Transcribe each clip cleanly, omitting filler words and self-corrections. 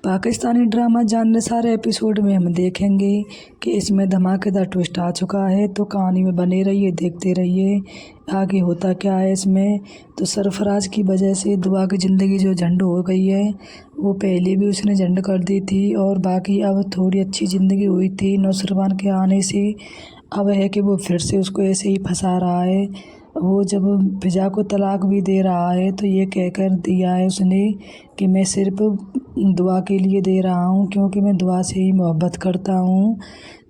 Pakistani drama जानने सारे episode में हम देखेंगे कि इसमें धमाकेदार ट्विस्ट आ चुका है। तो कहानी में बने रहिए, देखते रहिए आगे होता क्या है इसमें। तो सरफराज की वजह से दुआ की ज़िंदगी जो झंड हो गई है, वो पहले भी उसने झंड कर दी थी और बाकी अब थोड़ी अच्छी ज़िंदगी हुई थी नौशरवान के आने से। अब है कि वो फिर से उसको ऐसे ही फंसा रहा है। वो जब फिजा को तलाक भी दे रहा है तो ये कहकर दिया है उसने कि मैं सिर्फ दुआ के लिए दे रहा हूँ, क्योंकि मैं दुआ से ही मोहब्बत करता हूँ।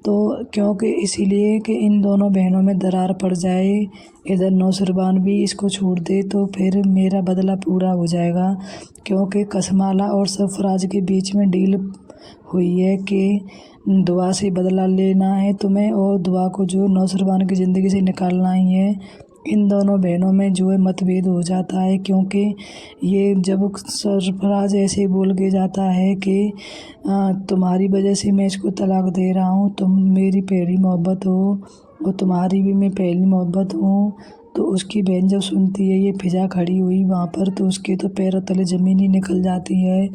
तो क्योंकि इसीलिए कि इन दोनों बहनों में दरार पड़ जाए, इधर नौशरवान भी इसको छोड़ दे तो फिर मेरा बदला पूरा हो जाएगा। क्योंकि कसमाला और सरफराज के बीच में डील हुई है कि दुआ से बदला लेना है तुम्हें और दुआ को जो नौशरवान की ज़िंदगी से निकालना ही है। इन दोनों बहनों में जो है मतभेद हो जाता है, क्योंकि ये जब सरफराज ऐसे बोल के जाता है कि तुम्हारी वजह से मैं इसको तलाक दे रहा हूँ, तुम मेरी पहली मोहब्बत हो और तुम्हारी भी मैं पहली मोहब्बत हूँ। तो उसकी बहन जब सुनती है ये फिजा खड़ी हुई वहाँ पर, तो उसके तो पैरों तले ज़मीन ही निकल जाती है।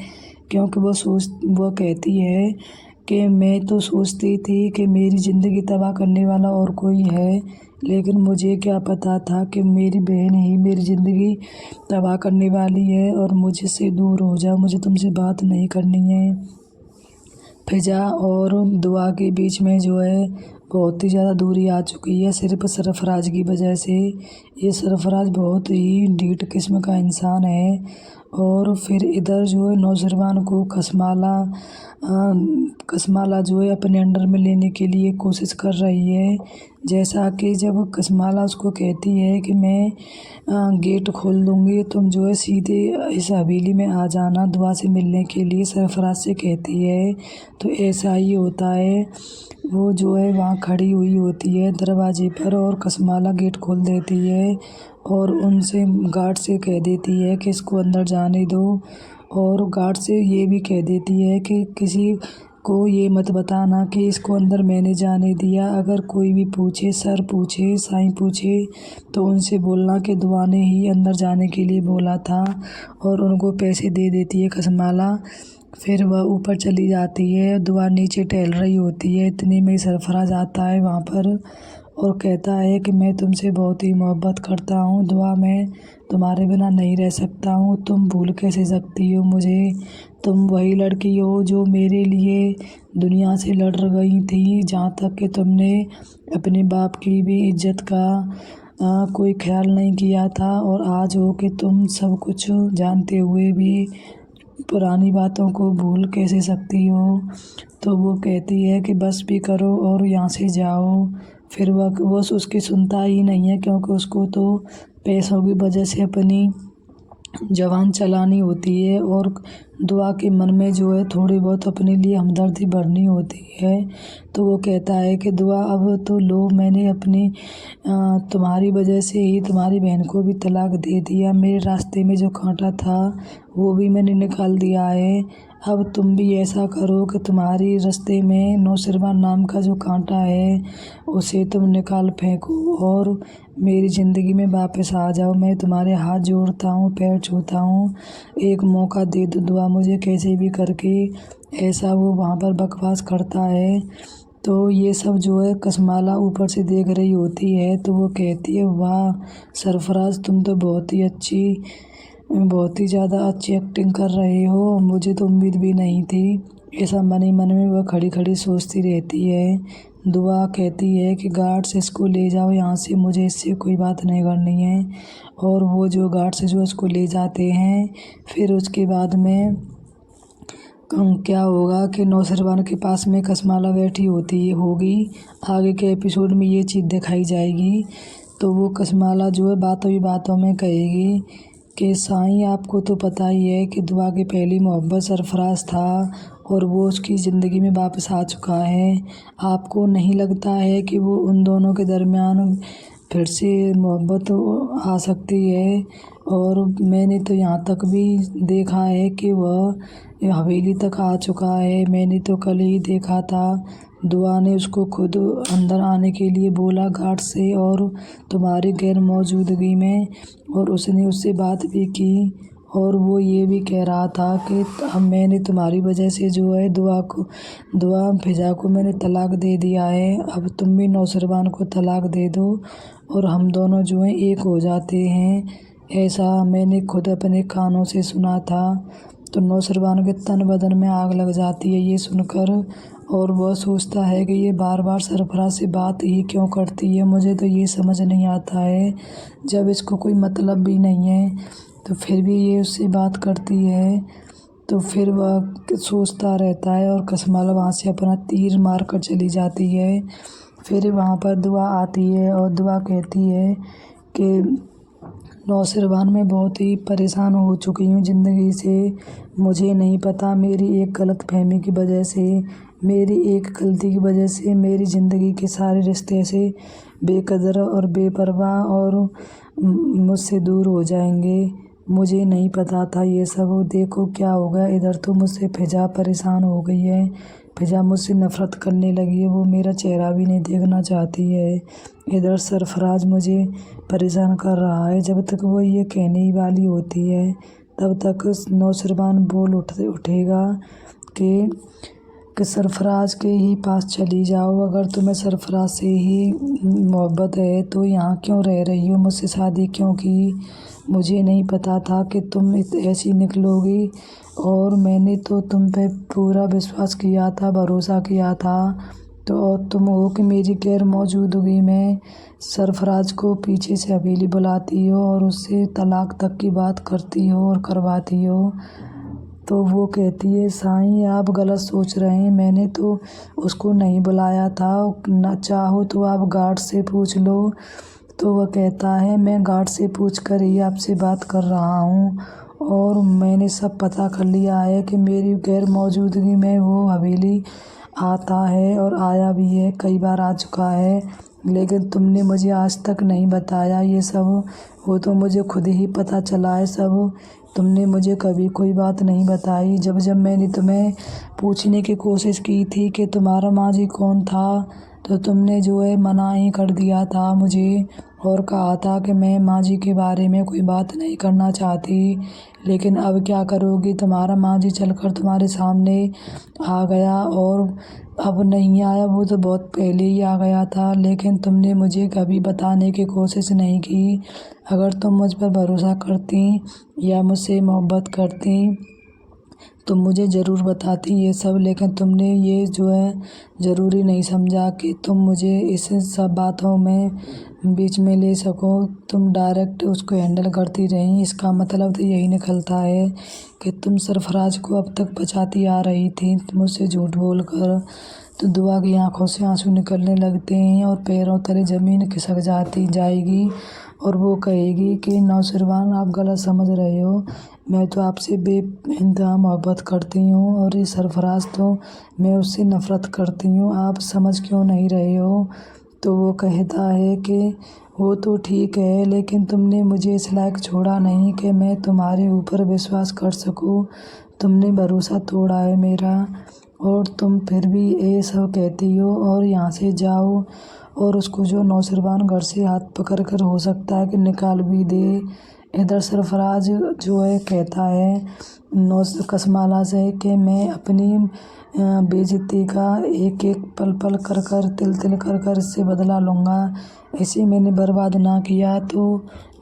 क्योंकि वो कहती है कि मैं तो सोचती थी कि मेरी ज़िंदगी तबाह करने वाला और कोई है, लेकिन मुझे क्या पता था कि मेरी बहन ही मेरी ज़िंदगी तबाह करने वाली है। और मुझसे दूर हो जाओ, मुझे तुमसे बात नहीं करनी है। फिजा और दुआ के बीच में जो है बहुत ही ज़्यादा दूरी आ चुकी है, सिर्फ सरफराज की वजह से। ये सरफराज बहुत ही ढीठ किस्म का इंसान है। और फिर इधर जो है नौशरवान को कसमाला जो है अपने अंडर में लेने के लिए कोशिश कर रही है। जैसा कि जब कसमाला उसको कहती है कि मैं गेट खोल दूँगी, तुम जो है सीधे इस हवेली में आ जाना दुआ से मिलने के लिए, सरफराज से कहती है। तो ऐसा ही होता है, वो जो है वहाँ खड़ी हुई होती है दरवाजे पर और कसमाला गेट खोल देती है और उनसे गार्ड से कह देती है कि इसको अंदर जाने दो। और गार्ड से ये भी कह देती है कि किसी को ये मत बताना कि इसको अंदर मैंने जाने दिया। अगर कोई भी पूछे, सर पूछे, साईं पूछे, तो उनसे बोलना कि दुआ ने ही अंदर जाने के लिए बोला था। और उनको पैसे दे देती है कसमाला। फिर वह ऊपर चली जाती है, दुआ नीचे टहल रही होती है। इतने में सरफराज आता है वहाँ पर और कहता है कि मैं तुमसे बहुत ही मोहब्बत करता हूँ दुआ, मैं तुम्हारे बिना नहीं रह सकता हूँ। तुम भूल कैसे सकती हो मुझे? तुम वही लड़की हो जो मेरे लिए दुनिया से लड़ गई थी, जहाँ तक कि तुमने अपने बाप की भी इज्जत का कोई ख्याल नहीं किया था। और आज हो कि तुम सब कुछ जानते हुए भी पुरानी बातों को भूल कैसे सकती हो? तो वो कहती है कि बस भी करो और यहाँ से जाओ। फिर वो उसकी सुनता ही नहीं है, क्योंकि उसको तो पैसों की वजह से अपनी जवान चलानी होती है और दुआ के मन में जो है थोड़ी बहुत अपने लिए हमदर्दी भरनी होती है। तो वो कहता है कि दुआ अब तो लो, मैंने अपनी तुम्हारी वजह से ही तुम्हारी बहन को भी तलाक दे दिया। मेरे रास्ते में जो कांटा था वो भी मैंने निकाल दिया है। अब तुम भी ऐसा करो कि तुम्हारी रास्ते में नौशरवान नाम का जो कांटा है उसे तुम निकाल फेंको और मेरी ज़िंदगी में वापस आ जाओ। मैं तुम्हारे हाथ जोड़ता हूँ, पैर छूता हूँ, एक मौका दे दो दुआ मुझे कैसे भी करके। ऐसा वो वहाँ पर बकवास करता है। तो ये सब जो है कसमाला ऊपर से देख रही होती है। तो वो कहती है, वाह सरफराज, तुम तो बहुत ही ज़्यादा अच्छी एक्टिंग कर रहे हो, मुझे तो उम्मीद भी नहीं थी। ऐसा मन ही मन में वह खड़ी खड़ी सोचती रहती है। दुआ कहती है कि गार्ड से इसको ले जाओ यहाँ से, मुझे इससे कोई बात नहीं करनी है। और वो जो गार्ड से जो इसको ले जाते हैं, फिर उसके बाद में क्या होगा कि नौशरवान के पास में कसमाला बैठी होगी। आगे के एपिसोड में ये चीज़ दिखाई जाएगी। तो वो कसमाला जो है बातों ही बातों में कहेगी कि साईं, आपको तो पता ही है कि दुआ की पहली मोहब्बत सरफराज था और वो उसकी ज़िंदगी में वापस आ चुका है। आपको नहीं लगता है कि वो उन दोनों के दरमियान फिर से मोहब्बत आ सकती है? और मैंने तो यहाँ तक भी देखा है कि वह हवेली तक आ चुका है। मैंने तो कल ही देखा था, दुआ ने उसको खुद अंदर आने के लिए बोला गार्ड से और तुम्हारी गैर मौजूदगी में, और उसने उससे बात भी की और वो ये भी कह रहा था कि अब मैंने तुम्हारी वजह से जो है दुआ फिजा को मैंने तलाक दे दिया है, अब तुम भी नौशरवान को तलाक दे दो और हम दोनों जो हैं एक हो जाते हैं। ऐसा मैंने खुद अपने कानों से सुना था। तो नौशरवान के तन बदन में आग लग जाती है ये सुनकर, और वह सोचता है कि ये बार बार सरफराज से बात ही क्यों करती है। मुझे तो ये समझ नहीं आता है, जब इसको कोई मतलब भी नहीं है तो फिर भी ये उससे बात करती है। तो फिर वह सोचता रहता है और कसमाला वहाँ से अपना तीर मार कर चली जाती है। फिर वहाँ पर दुआ आती है और दुआ कहती है कि नौशरवान मैं बहुत ही परेशान हो चुकी हूँ ज़िंदगी से। मुझे नहीं पता, मेरी एक गलतफ़हमी की वजह से, मेरी एक गलती की वजह से मेरी ज़िंदगी के सारे रिश्ते ऐसे बेकदर और बेपरवाह और मुझसे दूर हो जाएंगे। मुझे नहीं पता था ये सब। देखो क्या हो गया, इधर तो मुझसे फिजा परेशान हो गई है, फिजा मुझसे नफ़रत करने लगी है, वो मेरा चेहरा भी नहीं देखना चाहती है। इधर सरफराज मुझे परेशान कर रहा है। जब तक वो ये कहने ही वाली होती है तब तक नौशरवान बोल उठेगा कि सरफराज के ही पास चली जाओ। अगर तुम्हें सरफराज से ही मोहब्बत है तो यहाँ क्यों रह रही हो, मुझसे शादी क्यों की। मुझे नहीं पता था कि तुम ऐसी निकलोगी, और मैंने तो तुम पे पूरा विश्वास किया था, भरोसा किया था। तो और तुम हो कि मेरी गैर मौजूदगी में सरफराज को पीछे से हवेली बुलाती हो और उससे तलाक तक की बात करती हो और करवाती हो। तो वो कहती है साईं आप गलत सोच रहे हैं, मैंने तो उसको नहीं बुलाया था, ना चाहो तो आप गार्ड से पूछ लो। तो वह कहता है मैं गार्ड से पूछ कर ही आपसे बात कर रहा हूँ, और मैंने सब पता कर लिया है कि मेरी गैर मौजूदगी में वो हवेली आता है और आया भी है, कई बार आ चुका है। लेकिन तुमने मुझे आज तक नहीं बताया ये सब, वो तो मुझे खुद ही पता चला है सब। तुमने मुझे कभी कोई बात नहीं बताई। जब जब मैंने तुम्हें पूछने की कोशिश की थी कि तुम्हारा माँझी कौन था, तो तुमने जो है मना ही कर दिया था मुझे, और कहा था कि मैं माँझी के बारे में कोई बात नहीं करना चाहती। लेकिन अब क्या करोगी, तुम्हारा माँझी चलकर तुम्हारे सामने आ गया, और अब नहीं आया, वो तो बहुत पहले ही आ गया था। लेकिन तुमने मुझे कभी बताने की कोशिश नहीं की। अगर तुम मुझ पर भरोसा करती या मुझसे मोहब्बत करती तो मुझे ज़रूर बताती ये सब, लेकिन तुमने ये जो है ज़रूरी नहीं समझा कि तुम मुझे इस सब बातों में बीच में ले सको। तुम डायरेक्ट उसको हैंडल करती रही। इसका मतलब तो यही निकलता है कि तुम सरफराज को अब तक बचाती आ रही थी मुझसे झूठ बोलकर। तो दुआ की आंखों से आंसू निकलने लगते हैं और पैरों तले ज़मीन खिसक जाएगी, और वो कहेगी कि नौशरवान आप गलत समझ रहे हो, मैं तो आपसे बेइंतहा मोहब्बत करती हूँ, और ये सरफराज तो मैं उससे नफ़रत करती हूँ, आप समझ क्यों नहीं रहे हो। तो वो कहता है कि वो तो ठीक है, लेकिन तुमने मुझे इस लायक छोड़ा नहीं कि मैं तुम्हारे ऊपर विश्वास कर सकूँ। तुमने भरोसा तोड़ा है मेरा, और तुम फिर भी ये सब कहती हो। और यहाँ से जाओ, और उसको जो नौशरवान घर से हाथ पकड़ कर हो सकता है कि निकाल भी दे। इधर सरफराज जो है कहता है कसमाला से कि मैं अपनी बेइज्जती का एक एक पल पल कर कर तिल तिल कर कर इससे बदला लूँगा। इसे मैंने बर्बाद ना किया तो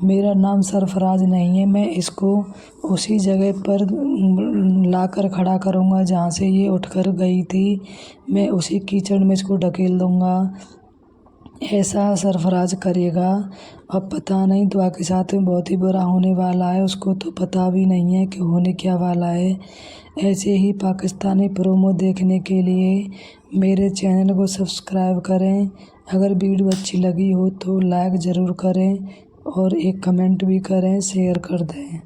मेरा नाम सरफराज नहीं है। मैं इसको उसी जगह पर लाकर खड़ा करूँगा जहाँ से ये उठकर गई थी। मैं उसी कीचड़ में इसको ढकेल दूँगा। ऐसा सरफराज करेगा। अब पता नहीं दुआ के साथ में बहुत ही बुरा होने वाला है, उसको तो पता भी नहीं है कि होने क्या वाला है। ऐसे ही पाकिस्तानी प्रोमो देखने के लिए मेरे चैनल को सब्सक्राइब करें। अगर वीडियो अच्छी लगी हो तो लाइक ज़रूर करें, और एक कमेंट भी करें, शेयर कर दें।